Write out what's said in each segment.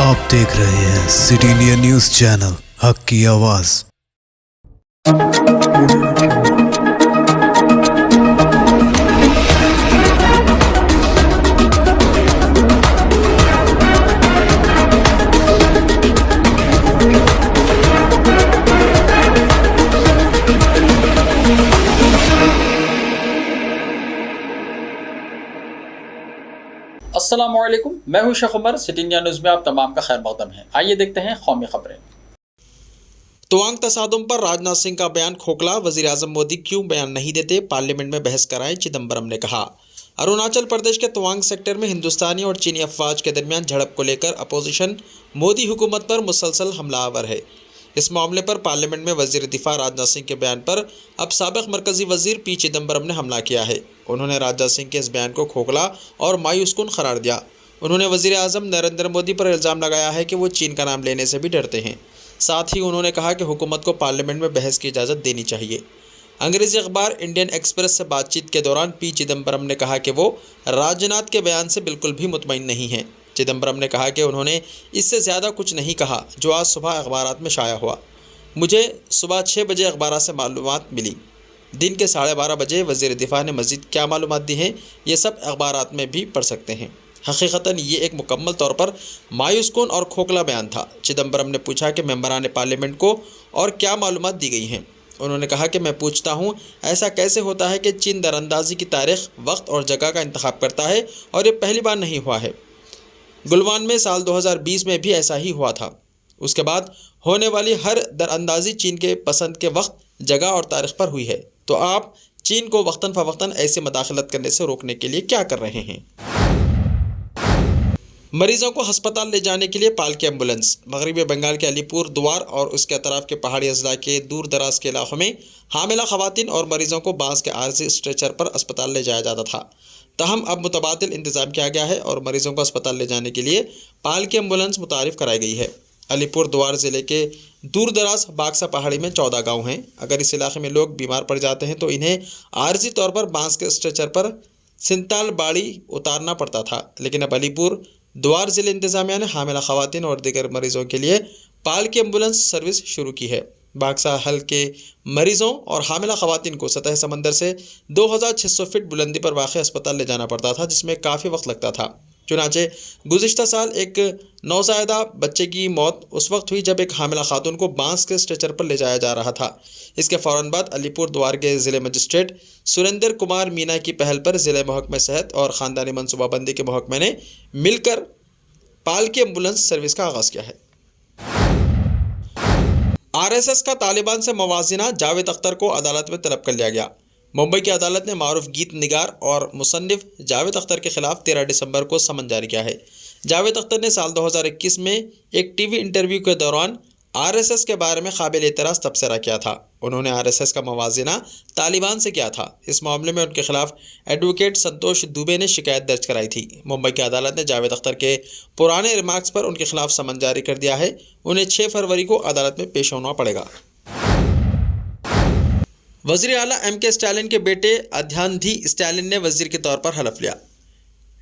आप देख रहे हैं सिटी इंडिया न्यूज चैनल, हक की आवाज। अस्सलामुअलैकुम, मैं हूं Sheikh Umar. City India News में आप तमाम का खैर मकदम है। आइए देखते हैं कौमी खबरें। तवांग तसादुम पर राजनाथ सिंह का बयान खोखला, वजीर आजम मोदी क्यों बयान नहीं देते, पार्लियामेंट में बहस कराएं, चिदम्बरम ने कहा। अरुणाचल प्रदेश के तवांग सेक्टर में हिंदुस्तानी और चीनी अफवाज के दरमियान झड़प को लेकर अपोजिशन मोदी हुकूमत पर मुसलसल हमलावर है। इस मामले पर पार्लियामेंट में वजीर दिफा राजनाथ सिंह के बयान पर अब साबिक मरकजी वजीर पी चिदम्बरम ने हमला किया है। उन्होंने राजनाथ सिंह के इस बयान को खोखला और मायूसकुन करार दिया। उन्होंने वजीर आजम नरेंद्र मोदी पर इल्ज़ाम लगाया है कि वो चीन का नाम लेने से भी डरते हैं। साथ ही उन्होंने कहा कि हुकूमत को पार्लियामेंट में बहस की इजाज़त देनी चाहिए। अंग्रेजी अखबार इंडियन एक्सप्रेस से बातचीत के दौरान पी चिदम्बरम ने कहा कि वो राजनाथ के बयान से बिल्कुल भी मुतमईन नहीं हैं। चिदम्बरम ने कहा कि उन्होंने इससे ज़्यादा कुछ नहीं कहा जो आज सुबह अखबारात में शाया हुआ। मुझे सुबह 6 बजे अखबार से मालूमात मिली। दिन के 12:30 बजे वज़ीर दिफा ने मज़ीद क्या मालूमात दी हैं, ये सब अखबारात में भी पढ़ सकते हैं। हकीकतन ये एक मुकम्मल तौर पर मायूसकुन और खोखला बयान था। चिदम्बरम ने पूछा कि मेंबरान पार्लियामेंट को और क्या मालूमात दी गई हैं। उन्होंने कहा कि मैं पूछता हूँ, ऐसा कैसे होता है कि चीन दरअंदाजी की तारीख, वक्त और जगह का इंतखाब करता है और ये पहली बार नहीं हुआ है। गुलवान में साल 2020 में भी ऐसा ही हुआ था। उसके बाद होने वाली हर दरअंदाजी चीन के पसंद के वक्त, जगह और तारीख पर हुई है। तो आप चीन को वक्तन फ़वक्तन ऐसे मदाखलत करने से रोकने के लिए क्या कर रहे हैं? मरीजों को अस्पताल ले जाने के लिए पालकी एम्बुलेंस। मगरबी बंगाल के अलीपुर द्वार और उसके अतराफ के पहाड़ी अजला के दूर दराज के इलाकों में हामिला खवातीन और मरीजों को बांस के आर्जी स्ट्रेचर पर अस्पताल ले जाया जाता था। तहम अब मुतबादिल इंतज़ाम किया गया है और मरीजों को अस्पताल ले जाने के लिए पालकी एम्बुलेंस मुतारिफ कराई गई है। अलीपुर द्वार ज़िले के दूर दराज बाक्सा पहाड़ी में 14 गाँव हैं। अगर इस इलाके में लोग बीमार पड़ जाते हैं तो इन्हें आर्जी तौर पर बांस के स्ट्रेचर पर सिंताल बाड़ी उतारना पड़ता था। लेकिन अब अलीपुर द्वार ज़िले इंतज़ामिया ने हामिला खवातीन और दीगर मरीज़ों के लिए पालकी एम्बुलेंस सर्विस शुरू की है। बाक्सा हल के मरीज़ों और हामिला खवातीन को सतह समंदर से 2600 फीट बुलंदी पर वाक़ अस्पताल ले जाना पड़ता था, जिसमें काफ़ी वक्त लगता था। चुनाचे गुज़िश्ता साल एक नौज़ायदा बच्चे की मौत उस वक्त हुई जब एक हामिला खातून को बांस के स्ट्रेचर पर ले जाया जा रहा था। इसके फ़ौरन बाद अलीपुर द्वार के ज़िले मजिस्ट्रेट सुरेंद्र कुमार मीना की पहल पर ज़िले महकमे सेहत और ख़ानदानी मनसूबाबंदी के महकमे ने मिलकर पालकी एम्बुलेंस सर्विस का आगाज़ किया है। RSS का तालिबान से मवाजिना, जावेद अख्तर को अदालत में तलब कर लिया गया। मुंबई की अदालत ने मारूफ गीत निगार और मुसन्निफ जावेद अख्तर के खिलाफ 13 दिसंबर को समन जारी किया है। जावेद अख्तर ने साल 2021 में एक टीवी इंटरव्यू के दौरान RSS के बारे में काबिल एतराज़ तबसरा किया था। उन्होंने RSS का मवाजिना तालिबान से किया था। इस मामले में उनके खिलाफ एडवोकेट संतोष दुबे ने शिकायत दर्ज कराई थी। मुंबई की अदालत ने जावेद अख्तर के पुराने रिमार्क्स पर उनके खिलाफ समन जारी कर दिया है। उन्हें 6 फरवरी को अदालत में पेश होना पड़ेगा। वज़ीर आला MK स्टालिन के बेटे अध्यानधी स्टालिन ने वज़ीर के तौर पर हलफ लिया।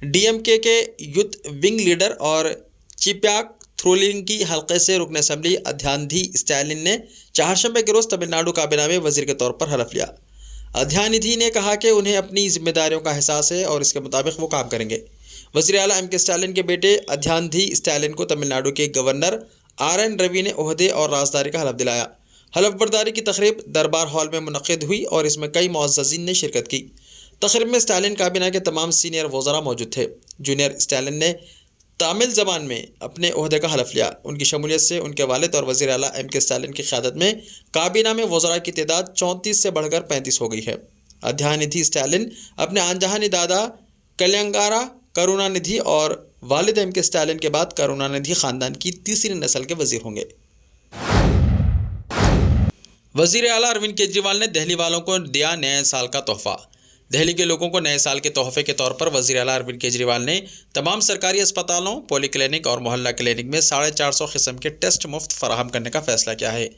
DMK के यूथ विंग लीडर और चिप्याक थ्रोलिंग की हल्के से रुकन असम्बली अध्यानधी स्टालिन ने चारशंबे के रोज़ तमिलनाडु काबीना में वज़ीर के तौर पर हलफ लिया। अध्यानिधि ने कहा कि उन्हें अपनी जिम्मेदारियों का एहसास है और इसके मुताबिक वो काम करेंगे। वज़ीर आला MK स्टालिन के बेटे अध्यानधी स्टालिन को तमिलनाडु के गवर्नर RN रवि ने ओहदे और राजदारी का हलफ दिलाया। हलफ बर्दारी की तकरीब दरबार हॉल में मुनक़िद हुई और इसमें कई मुअज़्ज़ज़ीन ने शिरकत की। तकरीब में स्टालिन काबीना के तमाम सीनियर वज़रा मौजूद थे। जूनियर स्टालिन ने तामिल ज़बान में अपने ओहदे का हलफ लिया। उनकी शमूलियत से उनके वालिद और वज़ीर आला MK स्टालिन की क़यादत में काबीना में वज़रा की तादाद 34 से बढ़कर 35 हो गई है। अध्यानिधि स्टालिन अपने आनजहानी दादा कल्याणगारा करुणानिधि और वालिद MK स्टालिन के बाद करुणानिधि ख़ानदान की तीसरी नस्ल के वज़ीर होंगे। वज़ीर आला अरविंद केजरीवाल ने दिल्ली वालों को दिया नए साल का तोहफ़ा। दिल्ली के लोगों को नए साल के तोहफे के तौर पर वज़ीर आला अरविंद केजरीवाल ने तमाम सरकारी अस्पतालों, पॉलीक्लिनिक और मोहल्ला क्लिनिक में 450 किस्म के टेस्ट मुफ्त फराहम करने का फैसला किया है।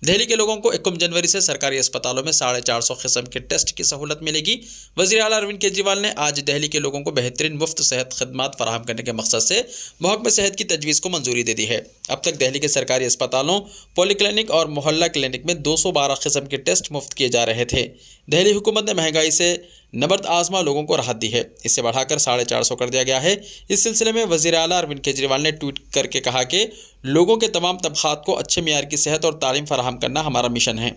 दिल्ली के लोगों को 21 जनवरी से सरकारी अस्पतालों में 450 किस्म के टेस्ट की सहूलत मिलेगी। वज़ीर आला अरविंद केजरीवाल ने आज दिल्ली के लोगों को बेहतरीन मुफ्त सेहत खदमात फराहम करने के मकसद से महकमे सेहत की तजवीज़ को मंजूरी दे दी है। अब तक दिल्ली के सरकारी अस्पतालों, पॉलीक्लिनिक और मोहल्ला क्लिनिक में 212 किस्म के टेस्ट मुफ्त किए जा रहे थे। दिल्ली हुकूमत ने महंगाई से नबर्द आजमा लोगों को राहत दी है, इसे बढ़ाकर 450 कर दिया गया है। इस सिलसिले में वज़ीर आला अरविंद केजरीवाल ने ट्वीट करके कहा कि लोगों के तमाम तबकात को अच्छे मियार की सेहत और तालीम फराहम करना हमारा मिशन है।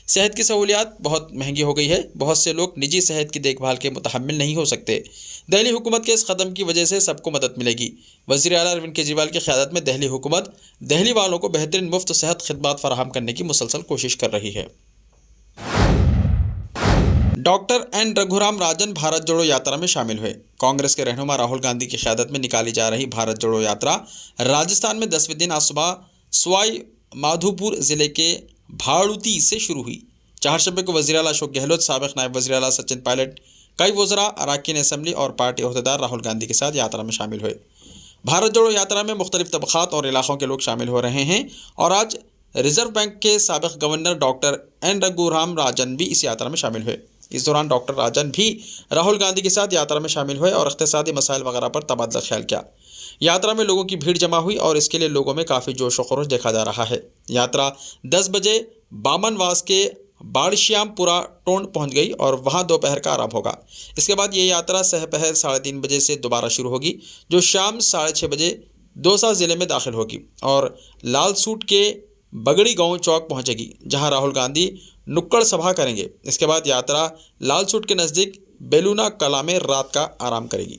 सेहत की सहूलियात बहुत महंगी हो गई है, बहुत से लोग निजी सेहत की देखभाल के मुतहम्मिल नहीं हो सकते। दिल्ली हुकूमत के इस कदम की वजह से सबको मदद मिलेगी। वज़ीर आला अरविंद केजरीवाल की क़यादत में दिल्ली हुकूमत दिल्ली वालों को बेहतरीन मुफ्त सेहत खदमात फराहम करने की मुसलसल कोशिश कर रही है। डॉक्टर एन रघुराम राजन भारत जोड़ो यात्रा में शामिल हुए। कांग्रेस के रहनुमा राहुल गांधी की क़यादत में निकाली जा रही भारत जोड़ो यात्रा राजस्थान में 10वें दिन आज सुबह सवाई माधोपुर ज़िले के भाड़ूती से शुरू हुई। चारशंबे को वज़ीर आला अशोक गहलोत, साबिक़ नायब वज़ीर आला सचिन पायलट, कई वज़रा, अरकान असम्बली और पार्टी अहदेदार राहुल गांधी के साथ यात्रा में शामिल हुए। भारत जोड़ो यात्रा में मुख्तलिफ तबक़ात और इलाक़ों के लोग शामिल हो रहे हैं और आज रिज़र्व बैंक के साबिक़ governor doctor N Raghuram Rajan भी इस यात्रा में शामिल हुए। इस दौरान डॉक्टर राजन भी राहुल गांधी के साथ यात्रा में शामिल हुए और इक़्तिसादी मसाइल वगैरह पर तबादला ख्याल किया। यात्रा में लोगों की भीड़ जमा हुई और इसके लिए लोगों में काफ़ी जोश व खरोश देखा जा रहा है। यात्रा 10 बजे बामनवास के बाड़श्यामपुरा टोंड पहुंच गई और वहां दोपहर का आरंभ होगा। इसके बाद ये यात्रा सहपहर 3:30 बजे से दोबारा शुरू होगी, जो शाम 6:30 बजे दौसा ज़िले में दाखिल होगी और लालसूट के बगड़ी गांव चौक पहुंचेगी, जहां राहुल गांधी नुक्कड़ सभा करेंगे। इसके बाद यात्रा लालसूट के नज़दीक बेलूना कला में रात का आराम करेगी।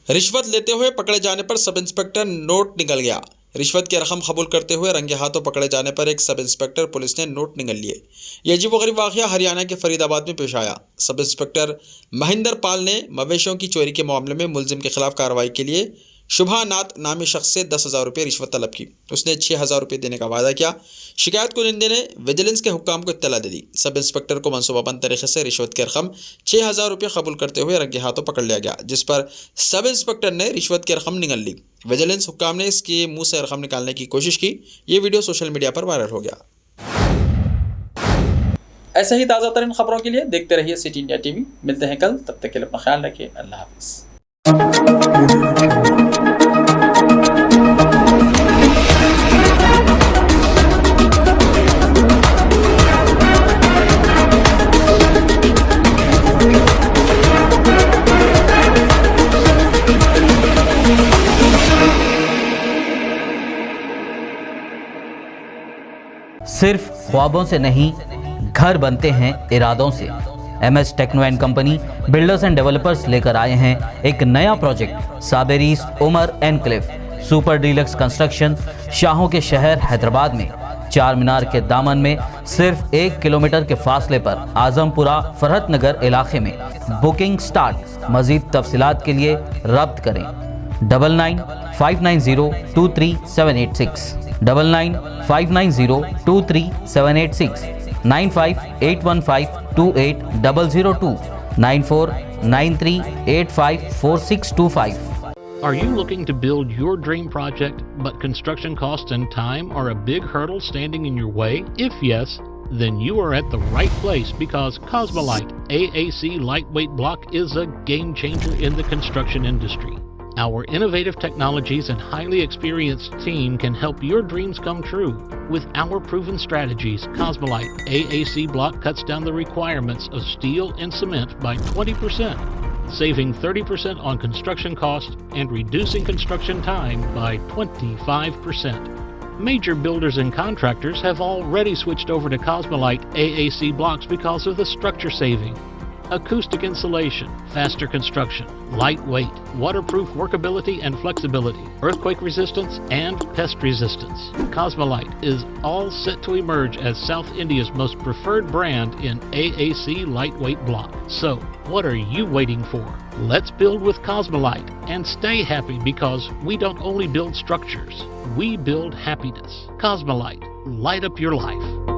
रिश्वत लेते हुए पकड़े जाने पर सब इंस्पेक्टर नोट निगल गया। रिश्वत की रकम कबूल करते हुए रंगे हाथों पकड़े जाने पर एक सब इंस्पेक्टर पुलिस ने नोट निगल लिए। यह अजीबोगरीब वाक़या हरियाणा के फरीदाबाद में पेश आया। सब इंस्पेक्टर महेंद्र पाल ने मवेशियों की चोरी के मामले में मुलजिम के खिलाफ कार्रवाई के लिए शुभानाथ नामी शख्स से 10,000 रुपये रिश्वत तलब की। उसने 6,000 रुपये देने का वादा किया। शिकायत कुनिंदे ने विजिलेंस के हुक्काम को इत्तला दे दी। सब इंस्पेक्टर को मनसूबाबंद तरीके से रिश्वत की रकम 6,000 रुपये कबूल करते हुए रंगे हाथों पकड़ लिया गया, जिस पर सब इंस्पेक्टर ने रिश्वत की रकम निगल ली। विजिलेंस हुक्काम ने इसके मुंह से रकम निकालने की कोशिश की। ये वीडियो सोशल मीडिया पर वायरल हो गया। ऐसे ही ताज़ा तरीन खबरों के लिए देखते रहिए सिटी इंडिया टीवी। मिलते हैं कल, तब तक के लिए अपना ख्याल रखिए। अल्लाह हाफिज़। सिर्फ ख्वाबों से नहीं, घर बनते हैं इरादों से। MS techno and company builders and developers लेकर आए हैं एक नया प्रोजेक्ट, साबेरीज Umar enclave super deluxe construction. शाहों के शहर हैदराबाद में चार मीनार के दामन में सिर्फ 1 किलोमीटर के फासले पर आजमपुरा फरहत नगर इलाके में। Booking start. मजीद तफसीलात के लिए रब्त करें 9959023786 9959023786 9581528002 9493854625। Are you looking to build your dream project, but construction costs and time are a big hurdle standing in your way? If yes, then you are at the right place, because Cosmolite AAC lightweight block is a game changer in the construction industry. Our innovative technologies and highly experienced team can help your dreams come true. With our proven strategies, Cosmolite AAC block cuts down the requirements of steel and cement by 20%, saving 30% on construction costs and reducing construction time by 25%. Major builders and contractors have already switched over to Cosmolite AAC blocks because of the structure saving. Acoustic insulation, faster construction, lightweight, waterproof workability and flexibility, earthquake resistance, and pest resistance. Cosmolite is all set to emerge as South India's most preferred brand in AAC lightweight block. So, what are you waiting for? Let's build with Cosmolite and stay happy, because we don't only build structures, we build happiness. Cosmolite, light up your life.